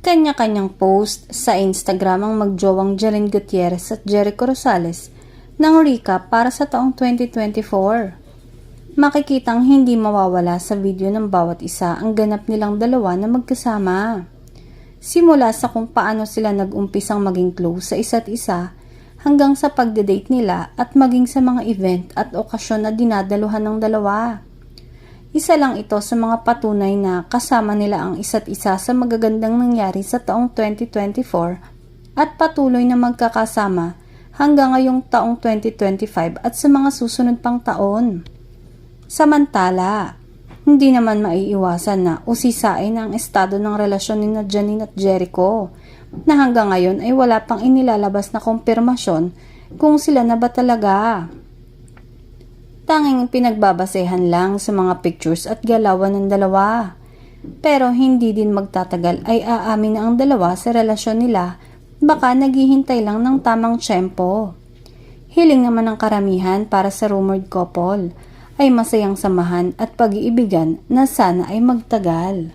Kanya-kanyang post sa Instagram ang magjowang Jalen Gutierrez at Jericho Rosales ng recap para sa taong 2024. Makikitang hindi mawawala sa video ng bawat isa ang ganap nilang dalawa na magkasama. Simula sa kung paano sila nag-umpisang maging close sa isa't isa hanggang sa pagde-date nila at maging sa mga event at okasyon na dinadaluhan ng dalawa. Isa lang ito sa mga patunay na kasama nila ang isa't isa sa magagandang nangyari sa taong 2024 at patuloy na magkakasama hanggang ngayong taong 2025 at sa mga susunod pang taon. Samantala, hindi naman maiiwasan na usisain ang estado ng relasyon ni Janine at Jericho na hanggang ngayon ay wala pang inilalabas na kumpirmasyon kung sila na ba talaga. Tanging pinagbabasehan lang sa mga pictures at galawan ng dalawa. Pero hindi din magtatagal ay aamin na ang dalawa sa relasyon nila, baka naghihintay lang ng tamang tiyempo. Hiling naman ng karamihan para sa rumored couple ay masayang samahan at pag-iibigan na sana ay magtagal.